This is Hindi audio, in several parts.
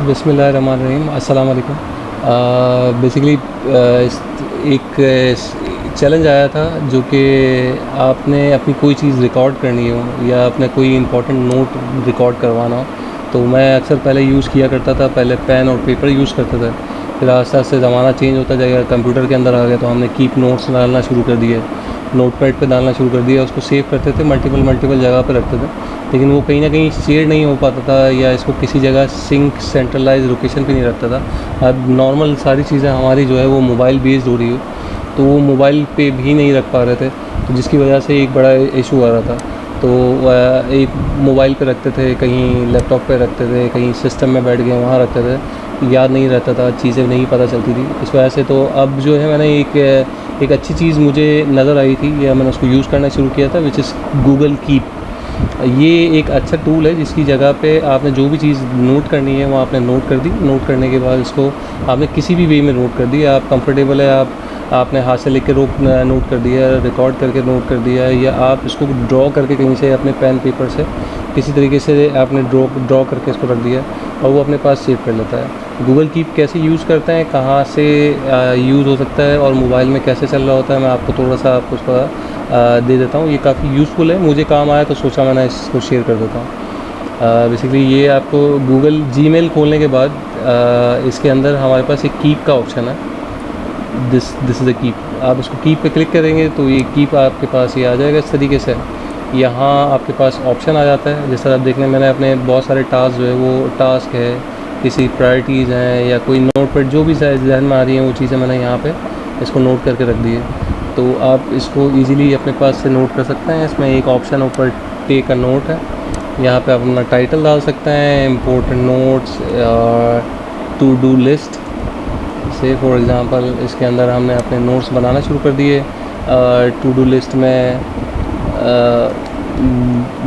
बिस्मिल्लाहिर्रहमानिर्रहीम, अस्सलाम वालेकुम। बेसिकली एक चैलेंज आया था जो कि आपने अपनी कोई चीज़ रिकॉर्ड करनी हो या अपना कोई इंपॉर्टेंट नोट रिकॉर्ड करवाना हो, तो मैं अक्सर पहले यूज़ किया करता था। पहले पेन और पेपर यूज़ करता था, फिर आस्ते आस्ते ज़माना चेंज होता जाएगा, कंप्यूटर के अंदर आ गया तो हमने कीप नोट्स डालना शुरू कर दिए, नोटपैड पे डालना शुरू कर दिया। उसको सेव करते थे, मल्टीपल जगह पे रखते थे, लेकिन वो कहीं ना कहीं शेयर नहीं हो पाता था या इसको किसी जगह सिंक सेंट्रलाइज लोकेशन पे नहीं रखता था। अब नॉर्मल सारी चीज़ें हमारी जो है वो मोबाइल बेस्ड हो रही है, तो वो मोबाइल पे भी नहीं रख पा रहे थे, तो जिसकी वजह से एक बड़ा इशू आ रहा था। तो एक मोबाइल पे रखते थे, कहीं लैपटॉप पे रखते थे, कहीं सिस्टम में बैठ गए वहाँ रखते थे, याद नहीं रहता था, चीज़ें नहीं पता चलती थी इस वजह से। तो अब जो है मैंने एक अच्छी चीज़ मुझे नज़र आई थी या मैंने उसको यूज़ करना शुरू किया था, विच इज़ गूगल कीप। ये एक अच्छा टूल है जिसकी जगह पे आपने जो भी चीज़ नोट करनी है वो आपने नोट कर दी। नोट करने के बाद इसको आपने किसी भी वे में नोट कर दिया, आप कंफर्टेबल है, आपने हाथ से लेकर नोट कर दिया, रिकॉर्ड करके नोट कर दिया, या आप इसको ड्रॉ करके कहीं से अपने पेन पेपर से किसी तरीके से आपने ड्रॉ करके इसको रख दिया और वो अपने पास सेव कर लेता है। गूगल कीप कैसे यूज़ करते हैं, कहाँ से यूज़ हो सकता है और मोबाइल में कैसे चल रहा होता है, मैं आपको थोड़ा सा आपको उसका दे देता हूँ। ये काफ़ी यूज़फुल है, मुझे काम आया तो सोचा मैंने इसको शेयर कर देता हूँ। बेसिकली ये आपको गूगल जीमेल खोलने के बाद इसके अंदर हमारे पास एक कीप का ऑप्शन है। This is the keep. आप इसको कीप पे क्लिक करेंगे तो ये कीप आपके पास ये आ जाएगा इस तरीके से। यहाँ आपके पास ऑप्शन आ जाता है, जैसा आप देखने मैंने अपने बहुत सारे टास्क जो है वो टास्क है, किसी प्रायोरिटीज़ हैं या कोई नोट पर जो भी जहन में आ रही हैं वो चीज़ें मैंने यहाँ पे इसको नोट करके रख दी है। तो आप इसको इजीली अपने पास से नोट कर सकते हैं। इसमें एक ऑप्शन ऊपर टेक अ नोट है, यहाँ पे आप अपना टाइटल डाल सकते हैं, important notes, to do list से फॉर एग्ज़ाम्पल इसके अंदर हमने अपने नोट्स बनाना शुरू कर दिए। टू डू लिस्ट में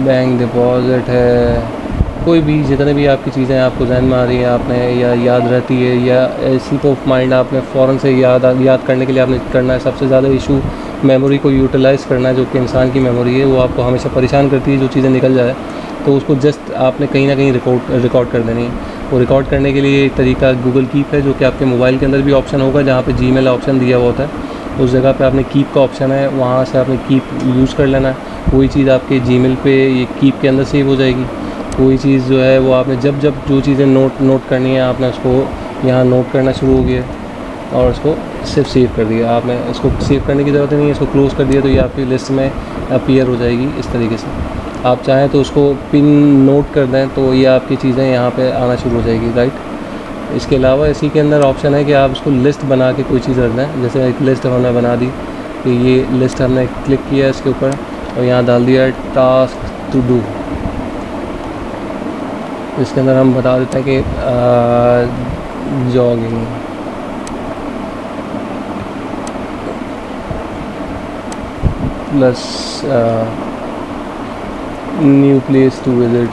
बैंक डिपॉज़िट है, कोई भी जितने भी आपकी चीज़ें आपको जहन में आ रही हैं आपने या याद रहती है या स्लिप ऑफ माइंड आपने फ़ौरन से याद करने के लिए आपने करना है। सबसे ज़्यादा इशू मेमोरी को यूटिलाइज़ करना है, जो कि इंसान की मेमोरी है वो आपको हमेशा परेशान करती है। जो चीज़ें निकल जाए तो उसको जस्ट आपने कहीं ना कहीं रिकॉर्ड कर देनी है। वो रिकॉर्ड करने के लिए एक तरीका गूगल कीप है, जो कि आपके मोबाइल के अंदर भी ऑप्शन होगा, जहाँ पे जीमेल ऑप्शन दिया हुआ होता है उस जगह पे आपने कीप का ऑप्शन है, वहाँ से आपने कीप यूज़ कर लेना है। वही चीज़ आपके जीमेल पे ये कीप के अंदर सेव हो जाएगी। कोई चीज़ जो है वो आपने जब जो चीज़ें नोट करनी है आपने उसको यहाँ नोट करना शुरू हो गया और उसको सिर्फ सेव कर दिया। आपने इसको सेव करने की ज़रूरत नहीं है, इसको क्लोज़ कर दिया तो ये आपकी लिस्ट में अपीयर हो जाएगी इस तरीके से। आप चाहें तो उसको पिन नोट कर दें तो ये आपकी चीज़ें यहाँ पे आना शुरू हो जाएगी, राइट। इसके अलावा इसी के अंदर ऑप्शन है कि आप उसको लिस्ट बना के कोई चीज़ रख दें। जैसे एक लिस्ट हमने बना दी कि ये लिस्ट हमने क्लिक किया इसके ऊपर और यहाँ डाल दिया टास्क टू डू। इसके अंदर हम बता देते हैं कि jogging, plus new place to visit,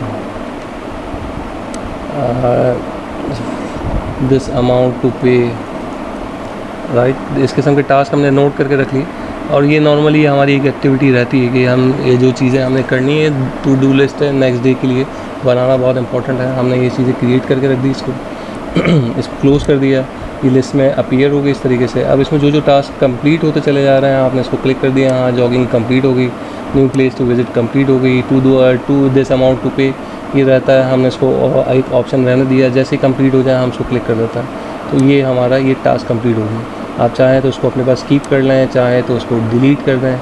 this amount to pay, right. इस किस्म के टास्क हमने नोट करके रख लिए और ये नॉर्मली हमारी एक एक्टिविटी रहती है कि हम ये जो चीज़ें हमने करनी है, टू डू लिस्ट है नेक्स्ट डे के लिए बनाना बहुत इंपॉर्टेंट है। हमने ये चीज़ें क्रिएट करके रख दी, इसको क्लोज़ कर दिया, ये लिस्ट में अपीयर हो गई इस तरीके से। अब इसमें जो टास्क कंप्लीट होते चले जा रहे हैं आपने इसको क्लिक कर दिया, हाँ जॉगिंग कंप्लीट हो गई, new place to visit complete हो गई, टू दिस अमाउंट टू पे ये रहता है, हमने इसको एक ऑप्शन रहने दिया, जैसे ही कंप्लीट हो जाए हम इसको क्लिक कर देता है तो ये हमारा ये टास्क कंप्लीट हो गया। आप चाहें तो उसको अपने पास कीप कर लें, चाहें तो उसको डिलीट कर दें,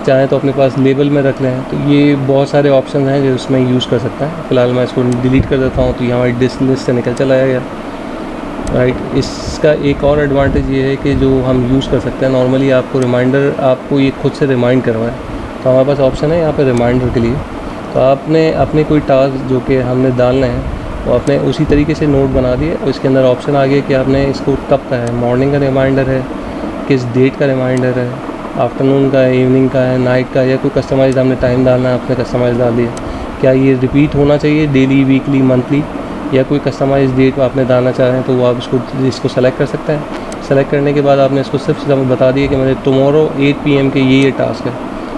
चाहें तो अपने पास लेबल में रख लें। तो ये बहुत सारे ऑप्शन हैं जो उसमें यूज़ कर सकते हैं। फ़िलहाल मैं इसको डिलीट कर देता हूँ तो ये हमारी डिस्क लिस्ट से निकल चला गया, राइट। इसका एक और एडवांटेज ये है कि जो हम यूज़ कर सकते हैं नॉर्मली आपको रिमाइंडर, आपको ये खुद से रिमाइंड करवाए, तो हमारे पास ऑप्शन है यहाँ पे रिमाइंडर के लिए। तो आपने अपने कोई टास्क जो कि हमने डालने हैं वो आपने उसी तरीके से नोट बना दिए और इसके अंदर ऑप्शन आ गया कि आपने इसको कब का है, मॉर्निंग का रिमाइंडर है, किस डेट का रिमाइंडर है, आफ्टरनून का है, इवनिंग का है, नाइट का, या कोई कस्टमाइज हमने टाइम डालना है आपने कस्टमाइज़ डाल दिया। क्या ये रिपीट होना चाहिए डेली, वीकली, मंथली, या कोई कस्टमाइज डेट आपने डालना चाहें तो वो आप इसको सेलेक्ट कर सकते हैं। सेलेक्ट करने के बाद आपने इसको सिर्फ बता दिया कि मेरे टुमारो 8 PM के ये टास्क है।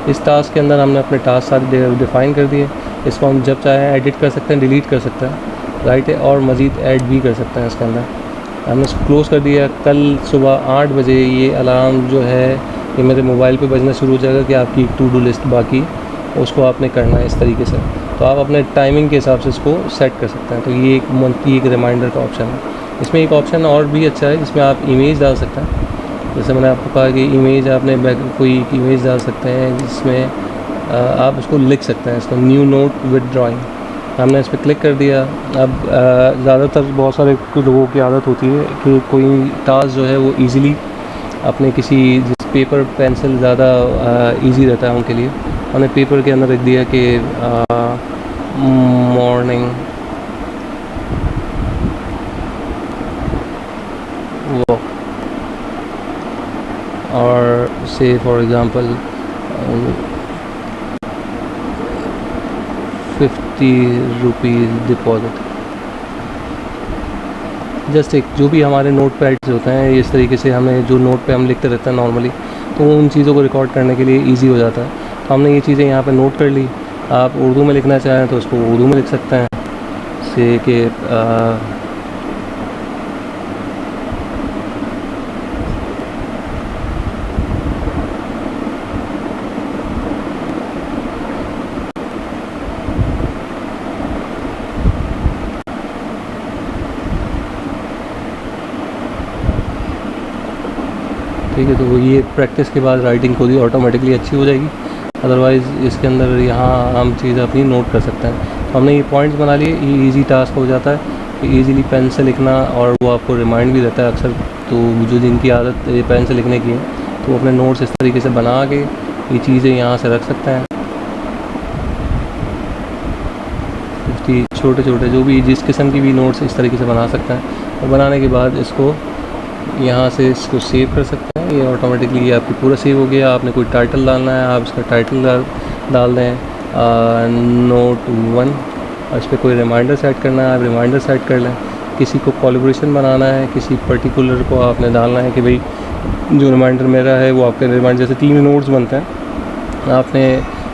इस टास्क के अंदर हमने अपने टास्क सारे डिफ़ाइन कर दिए। इसको हम जब चाहें एडिट कर सकते हैं, डिलीट कर सकते हैं। राइट है, और मज़ीद ऐड भी कर सकते हैं इसके अंदर। हमने इसको क्लोज़ कर दिया। कल सुबह 8 बजे ये अलार्म जो है ये मेरे मोबाइल पे बजना शुरू हो जाएगा कि आपकी टू डू लिस्ट बाकी उसको आपने करना है इस तरीके से। तो आप अपने टाइमिंग के हिसाब से इसको सेट कर सकते हैं। तो ये एक मंथली एक रिमाइंडर का ऑप्शन है। इसमें एक ऑप्शन और भी अच्छा है जिसमें आप इमेज डाल सकते हैं। जैसे मैंने आपको कहा कि इमेज आपने कोई एक इमेज डाल सकते हैं जिसमें आप उसको लिख सकते हैं, इसको न्यू नोट विद ड्राइंग। हमने इस पर क्लिक कर दिया। अब ज़्यादातर बहुत सारे लोगों की आदत होती है कि कोई टास्क जो है वो इजीली अपने किसी जिस पेपर पेंसिल ज़्यादा इजी रहता है उनके लिए, हमने पेपर के अंदर लिख दिया कि मॉर्निंग वॉक, और से for example 50 rupees deposit. Just एक जो भी हमारे नोट पैड्स होते हैं इस तरीके से हमें जो नोट पे हम लिखते रहते हैं नॉर्मली, तो उन चीज़ों को रिकॉर्ड करने के लिए इजी हो जाता है। तो हमने ये चीज़ें यहाँ पे नोट कर ली। आप उर्दू में लिखना चाहें तो उसको उर्दू में लिख सकते हैं, से कि ठीक है। तो ये प्रैक्टिस के बाद राइटिंग खुद ही ऑटोमेटिकली अच्छी हो जाएगी। अदरवाइज़ इसके अंदर यहाँ हम चीज़ अपनी नोट कर सकते हैं। तो हमने ये पॉइंट्स बना लिए, ये ईजी टास्क हो जाता है कि ईज़िली पेन से लिखना, और वो आपको रिमाइंड भी रहता है अक्सर। तो जो जिनकी आदत पेन से लिखने की है तो अपने नोट्स इस तरीके से बना के ये चीज़ें यहाँ से रख सकते हैं। 50 छोटे छोटे जो भी जिस किस्म की भी नोट्स इस तरीके से बना सकते हैं। और बनाने के बाद इसको यहाँ से इसको सेव कर सकते हैं। ये ऑटोमेटिकली ये आपकी पूरा सेव हो गया। आपने कोई टाइटल डालना है, आप इसका टाइटल डाल दें नोट 1, और इस पर कोई रिमाइंडर सेट करना है आप रिमाइंडर सेट कर लें। किसी को कोलैबोरेशन बनाना है, किसी पर्टिकुलर को आपने डालना है कि भाई जो रिमाइंडर मेरा है वो आपके रिमाइंडर, जैसे 3 नोट्स बनते हैं, आपने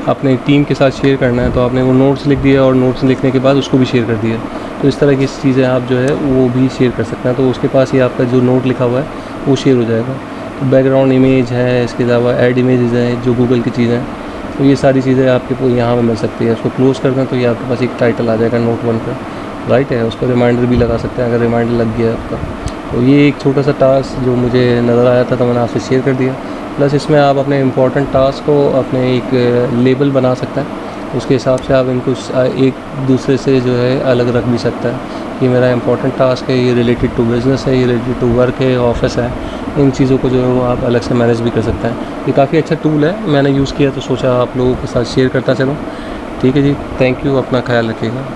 अपने टीम के साथ शेयर करना है तो आपने वो नोट्स लिख दिया और नोट्स लिखने के बाद उसको भी शेयर कर दिया। तो इस तरह की चीज़ें आप जो है वो भी शेयर कर सकते हैं। तो उसके पास ही आपका जो नोट लिखा हुआ है वो शेयर हो जाएगा। तो बैकग्राउंड इमेज है, इसके अलावा ऐड इमेजेस हैं जो गूगल की चीज़ें हैं, तो ये सारी चीज़ें आपके यहाँ पे मिल सकती है। उसको क्लोज़ कर दें तो ये आपके पास एक टाइटल आ जाएगा नोट 1 का, राइट है। उसको रिमाइंडर भी लगा सकते हैं अगर रिमाइंडर लग गया आपका। तो ये एक छोटा सा टास्क जो मुझे नज़र आया था तो मैंने आपसे शेयर कर दिया। प्लस इसमें आप अपने इम्पॉर्टेंट टास्क को अपने एक लेबल बना सकते हैं, उसके हिसाब से आप इनको एक दूसरे से जो है अलग रख भी सकते हैं। ये मेरा इंपॉर्टेंट टास्क है, ये रिलेटेड टू बिज़नेस है, ये रिलेटेड टू वर्क है, ऑफिस है। इन चीज़ों को जो है वो आप अलग से मैनेज भी कर सकते हैं। ये काफ़ी अच्छा टूल है, मैंने यूज़ किया तो सोचा आप लोगों के साथ शेयर करता चलूँ। ठीक है जी, थैंक यू, अपना ख्याल रखिएगा।